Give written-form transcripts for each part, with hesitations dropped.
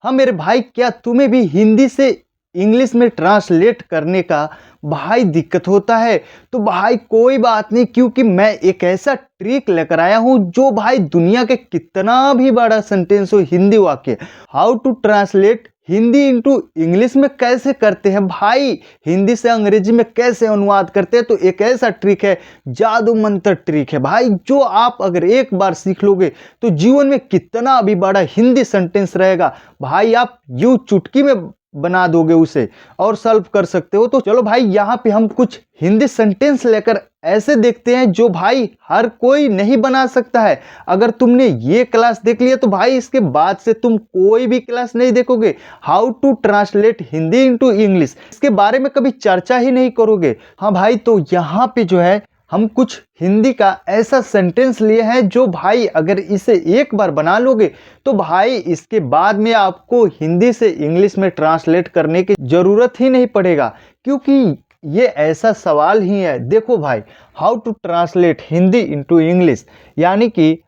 हाँ मेरे भाई, क्या तुम्हें भी हिंदी से इंग्लिश में ट्रांसलेट करने का भाई दिक्कत होता है? तो भाई कोई बात नहीं, क्योंकि मैं एक ऐसा ट्रिक लेकर आया हूं जो भाई दुनिया के कितना भी बड़ा सेंटेंस हो, हिंदी वाक्य, how to translate Hindi into English में कैसे करते हैं भाई, हिंदी से अंग्रेजी में कैसे अनुवाद करते हैं। तो एक ऐसा ट्रिक है, जादू मंत्र ट्रिक है भाई, जो आप अगर एक बार सीख लोगे तो जीवन में कितना भी बड़ा हिंदी सेंटेंस रहेगा भाई, आप यूं चुटकी में बना दोगे उसे और सॉल्व कर सकते हो। तो चलो भाई, यहाँ पे हम कुछ हिंदी सेंटेंस लेकर ऐसे देखते हैं जो भाई हर कोई नहीं बना सकता है। अगर तुमने ये क्लास देख लिया तो भाई इसके बाद से तुम कोई भी क्लास नहीं देखोगे। How to translate Hindi into English, इसके बारे में कभी चर्चा ही नहीं करोगे। हाँ भाई, तो यहाँ पे जो है हम कुछ हिंदी का ऐसा सेंटेंस लिए हैं जो भाई अगर इसे एक बार बना लोगे तो भाई इसके बाद में आपको हिंदी से इंग्लिश में ट्रांसलेट करने की जरूरत ही नहीं पड़ेगा, क्योंकि ये ऐसा सवाल ही है। देखो भाई, how to translate Hindi into English, यानी कि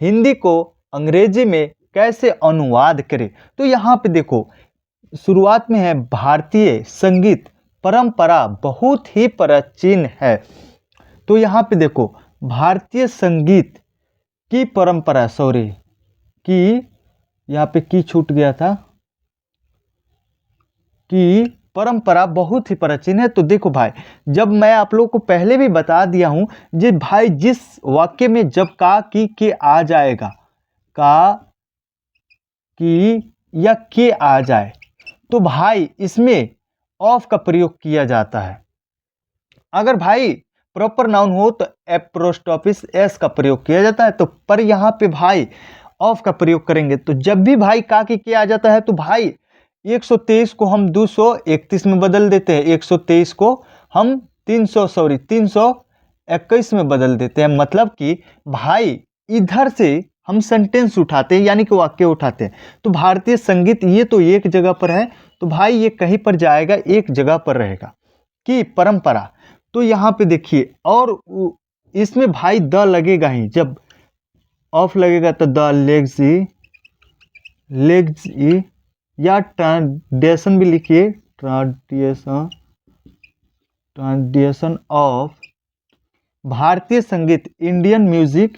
हिंदी को अंग्रेजी में कैसे अनुवाद करें। तो यहाँ पे देखो, शुरुआत में है भारतीय संगीत परंपरा बहुत ही प्राचीन है। तो यहाँ पे देखो, भारतीय संगीत की परंपरा, सॉरी की, यहाँ पे की छूट गया था, की परंपरा बहुत ही प्राचीन है। तो देखो भाई, जब मैं आप लोग को पहले भी बता दिया हूं, जी भाई जिस वाक्य में जब का की के आ जाएगा, का की या के आ जाए, तो भाई इसमें ऑफ का प्रयोग किया जाता है। अगर भाई प्रॉपर नाउन हो तो एप्रोस्टॉपिस एस का प्रयोग किया जाता है। तो पर यहाँ पे भाई ऑफ का प्रयोग करेंगे। तो जब भी भाई का की के आ जाता है तो भाई 123 को हम 231 में बदल देते हैं, 123 को हम 321 में बदल देते हैं। मतलब कि भाई इधर से हम सेंटेंस उठाते हैं, यानी कि वाक्य उठाते हैं। तो भारतीय संगीत ये तो एक जगह पर है, तो भाई ये कहीं पर जाएगा, एक जगह पर रहेगा कि परंपरा। तो यहाँ पे देखिए, और इसमें भाई द लगेगा ही, जब ऑफ लगेगा तो द लेग्स ई, या ट्रांसलेशन भी लिखिए, ट्रांसलेशन ऑफ भारतीय संगीत, इंडियन म्यूजिक।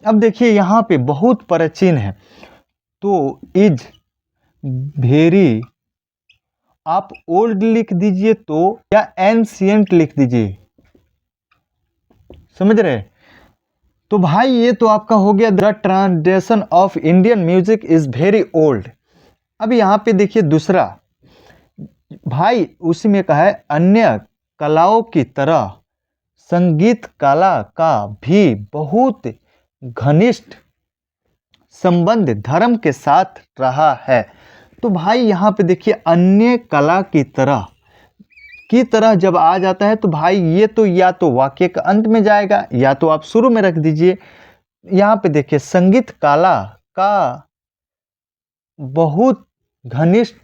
अब देखिए यहाँ पे बहुत प्राचीन है, तो इज वेरी, आप ओल्ड लिख दीजिए तो, या एंशियंट लिख दीजिए, समझ रहे। तो भाई ये तो आपका हो गया, the translation of Indian music is very old. अब यहाँ पे देखिए दूसरा, भाई उसी में कहा है, अन्य कलाओं की तरह संगीत कला का भी बहुत घनिष्ठ संबंध धर्म के साथ रहा है। तो भाई यहाँ पे देखिए, अन्य कला की तरह जब आ जाता है तो भाई ये तो या तो वाक्य का अंत में जाएगा, या तो आप शुरू में रख दीजिए। यहाँ पे देखिए, संगीत कला का बहुत घनिष्ठ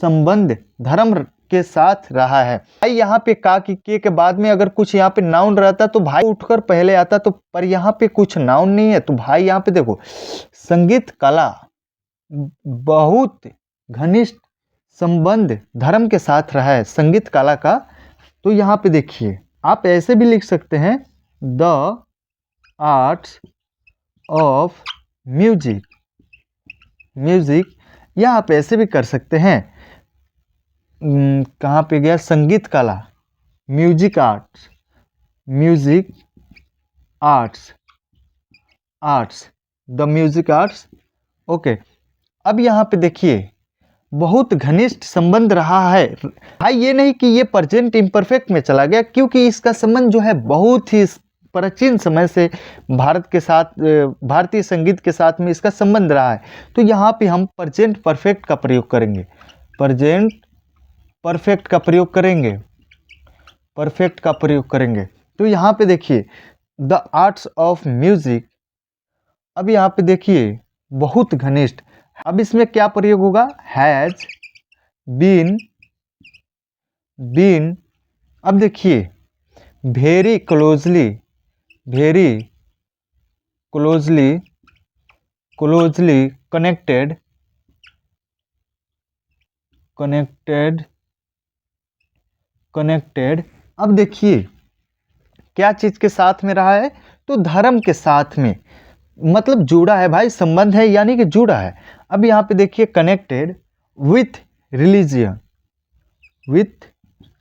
संबंध धर्म के साथ रहा है। भाई यहाँ पे का की के बाद में अगर कुछ यहाँ पे नाउन रहता तो भाई उठकर पहले आता, तो पर यहाँ पे कुछ नाउन नहीं है। तो भाई यहाँ पे देखो, संगीत कला बहुत घनिष्ठ संबंध धर्म के साथ रहा है, संगीत कला का। तो यहाँ पे देखिए, आप ऐसे भी लिख सकते हैं, द आर्ट्स ऑफ म्यूजिक, या आप ऐसे भी कर सकते हैं, कहाँ पे गया, संगीत कला, music arts, the music arts. Okay, अब यहाँ पे देखिए, बहुत घनिष्ठ संबंध रहा है। भाई ये नहीं कि ये प्रेजेंट इम्परफेक्ट में चला गया, क्योंकि इसका संबंध जो है बहुत ही प्राचीन समय से भारत के साथ, भारतीय संगीत के साथ में इसका संबंध रहा है। तो यहाँ पे हम प्रेजेंट परफेक्ट का प्रयोग करेंगे, परफेक्ट का प्रयोग करेंगे। तो यहाँ पे देखिए, द आर्ट्स ऑफ म्यूजिक, अब यहाँ पे देखिए बहुत घनिष्ठ, अब इसमें क्या प्रयोग होगा, हैज बीन, अब देखिए very closely closely closely connected connected connected. अब देखिए क्या चीज के साथ में रहा है, तो धर्म के साथ में, मतलब जुड़ा है भाई, संबंध है यानी कि जुड़ा है। अब यहाँ पे देखिए connected with religion, with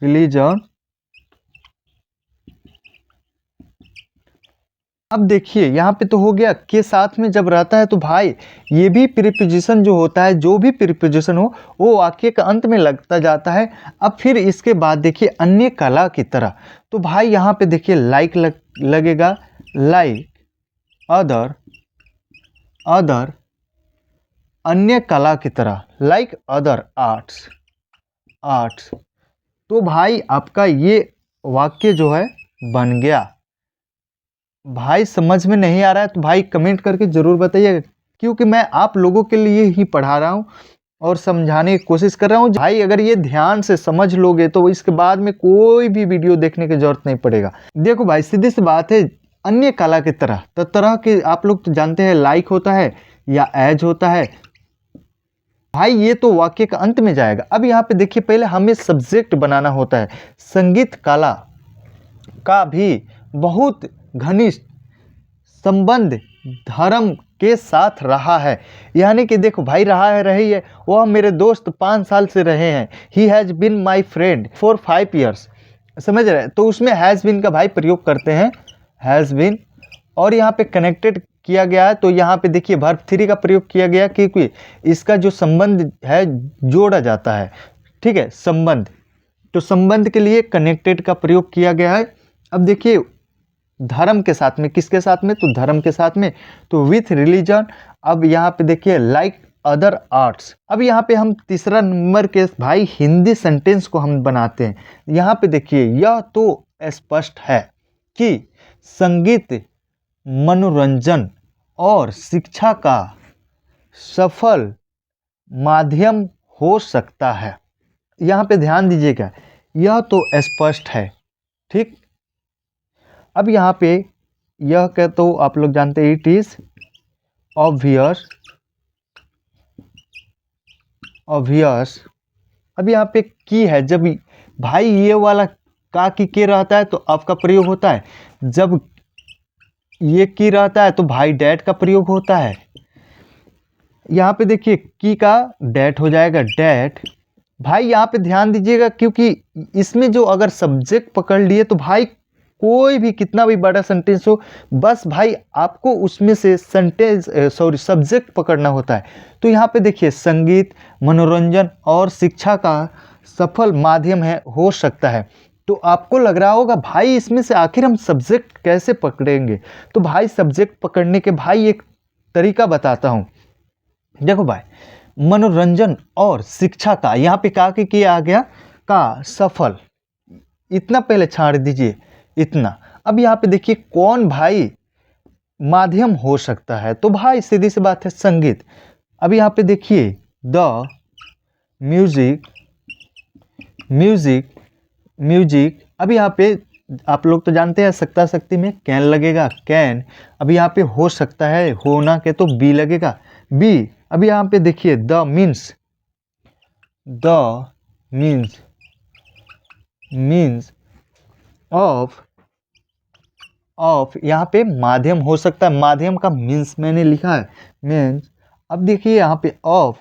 religion. अब देखिए यहाँ पे तो हो गया के साथ में जब रहता है तो भाई ये भी प्रीपोजिशन जो होता है, जो भी प्रीपोजिशन हो वो वाक्य का अंत में लगता जाता है। अब फिर इसके बाद देखिए अन्य कला की तरह, तो भाई यहाँ पे देखिए लाइक लगेगा, लाइक अदर, अदर अन्य कला की तरह, लाइक अदर आर्ट्स, आर्ट्स। तो भाई आपका ये वाक्य जो है बन गया। भाई समझ में नहीं आ रहा है तो भाई कमेंट करके ज़रूर बताइएगा, क्योंकि मैं आप लोगों के लिए ही पढ़ा रहा हूँ और समझाने की कोशिश कर रहा हूँ। भाई अगर ये ध्यान से समझ लोगे तो इसके बाद में कोई भी वीडियो देखने की जरूरत नहीं पड़ेगा। देखो भाई सीधी सी बात है, अन्य कला की तरह, तो तरह के आप लोग तो जानते हैं लाइक होता है या एज होता है। भाई ये तो वाक्य का अंत में जाएगा। अब यहाँ पे देखिए पहले हमें सब्जेक्ट बनाना होता है। संगीत कला का भी बहुत घनिष्ठ संबंध धर्म के साथ रहा है, यानी कि देखो भाई रहा है, रही है, वह मेरे दोस्त 5 साल से रहे हैं। He has been my friend for 5 years, समझ रहे हैं, तो उसमें हैज़ बिन का भाई प्रयोग करते हैं, हैज़ बिन। और यहाँ पे कनेक्टेड किया गया है तो यहाँ पे देखिए वर्ब 3 का प्रयोग किया गया, क्योंकि इसका जो संबंध है जोड़ा जाता है, ठीक है, संबंध। तो संबंध के लिए कनेक्टेड का प्रयोग किया गया है। अब देखिए धर्म के साथ में, किसके साथ में, तो धर्म के साथ में, तो विथ रिलीजन। अब यहाँ पे देखिए लाइक अदर आर्ट्स। अब यहाँ पे हम तीसरा नंबर के भाई हिंदी सेंटेंस को हम बनाते हैं। यहाँ पे देखिए यह तो स्पष्ट है कि संगीत मनोरंजन और शिक्षा का सफल माध्यम हो सकता है। यहाँ पे ध्यान दीजिएगा, यह तो स्पष्ट है, ठीक। अब यहाँ पे यह क्या, तो आप लोग जानते हैं इट इज ऑब्वियस, ऑब्वियस। अब यहाँ पे की है, जब भाई ये वाला का की के रहता है तो आपका प्रयोग होता है, जब ये की रहता है तो भाई डैट का प्रयोग होता है। यहाँ पे देखिए की का डैट हो जाएगा, डैट। भाई यहाँ पे ध्यान दीजिएगा, क्योंकि इसमें जो अगर सब्जेक्ट पकड़ लिए तो भाई कोई भी कितना भी बड़ा सेंटेंस हो, बस भाई आपको उसमें से सब्जेक्ट पकड़ना होता है। तो यहाँ पे देखिए संगीत मनोरंजन और शिक्षा का सफल माध्यम है, हो सकता है। तो आपको लग रहा होगा भाई इसमें से आखिर हम सब्जेक्ट कैसे पकड़ेंगे, तो भाई सब्जेक्ट पकड़ने के भाई एक तरीका बताता हूँ। देखो भाई मनोरंजन और शिक्षा का, यहाँ पे का के किया आ गया, का सफल, इतना पहले छाड़ दीजिए, इतना। अब यहाँ पे देखिए कौन भाई माध्यम हो सकता है, तो भाई सीधी सी बात है संगीत। अब यहाँ पे देखिए द म्यूजिक, म्यूजिक, म्यूजिक। अब यहाँ पे आप लोग तो जानते हैं सत्ता शक्ति में कैन लगेगा, कैन। अब यहाँ पे हो सकता है, होना के तो बी लगेगा, बी। अब यहाँ पे देखिए the means, the means, means of, of यहाँ पे माध्यम हो सकता है, माध्यम का मीन्स मैंने लिखा है, मीन्स। अब देखिए यहाँ पे ऑफ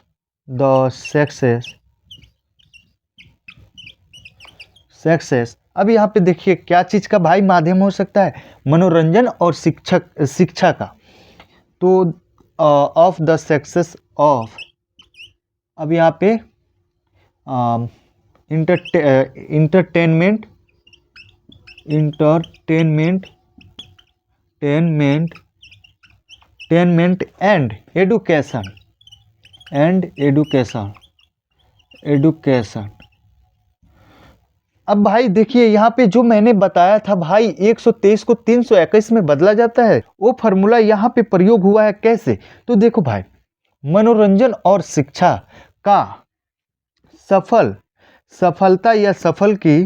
द सक्सेस, सक्सेस। अब यहाँ पे देखिए क्या चीज़ का भाई माध्यम हो सकता है, मनोरंजन और शिक्षा का, तो ऑफ द सक्सेस ऑफ। अब यहाँ पे entertainment, entertainment, टेनमेंट, टेनमेंट and education, and education, education. अब भाई देखिए यहाँ पे जो मैंने बताया था भाई 123 को 321 में बदला जाता है, वो फार्मूला यहाँ पे प्रयोग हुआ है। कैसे, तो देखो भाई मनोरंजन और शिक्षा का सफल, सफलता या सफल की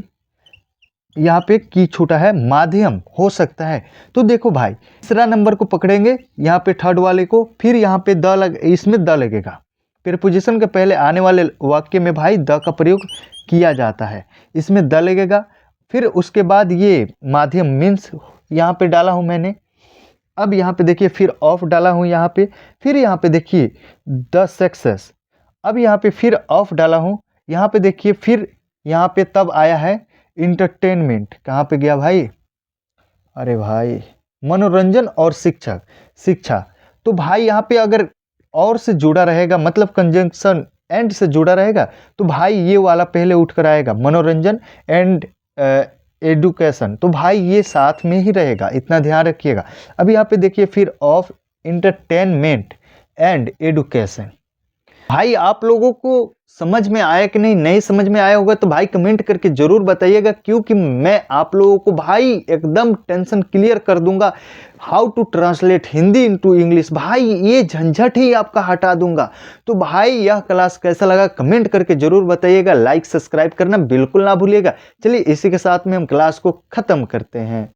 यहाँ पे की छूटा है माध्यम हो सकता है। तो देखो भाई, तीसरा नंबर को पकड़ेंगे यहाँ पे थर्ड वाले को, फिर यहाँ पे इसमें द लगेगा। प्रीपोजिशन के पहले आने वाले वाक्य में भाई द का प्रयोग किया जाता है, इसमें द लगेगा। फिर उसके बाद ये माध्यम मीन्स यहाँ पे डाला हूँ मैंने। अब यहाँ पे देखिए फिर ऑफ डाला हूँ यहाँ पे, फिर यहाँ पे देखिए द सक्सेस। अब यहाँ पे फिर ऑफ डाला हूँ, यहाँ पे देखिए फिर यहाँ पे तब आया है इंटरटेनमेंट। कहाँ पे गया भाई, अरे भाई, मनोरंजन और शिक्षा। तो भाई यहाँ पे अगर और से जुड़ा रहेगा, मतलब कंजंक्शन एंड से जुड़ा रहेगा, तो भाई ये वाला पहले उठ कर आएगा, मनोरंजन एंड एडुकेशन। तो भाई ये साथ में ही रहेगा, इतना ध्यान रखिएगा। अब यहाँ पे देखिए फिर ऑफ इंटरटेनमेंट एंड एडुकेशन। भाई आप लोगों को समझ में आया कि नहीं समझ में आया होगा तो भाई कमेंट करके जरूर बताइएगा, क्योंकि मैं आप लोगों को भाई एकदम टेंशन क्लियर कर दूंगा। How to translate Hindi into English, भाई ये झंझट ही आपका हटा दूंगा। तो भाई यह क्लास कैसा लगा कमेंट करके जरूर बताइएगा, लाइक सब्सक्राइब करना बिल्कुल ना भूलिएगा। चलिए इसी के साथ में हम क्लास को खत्म करते हैं।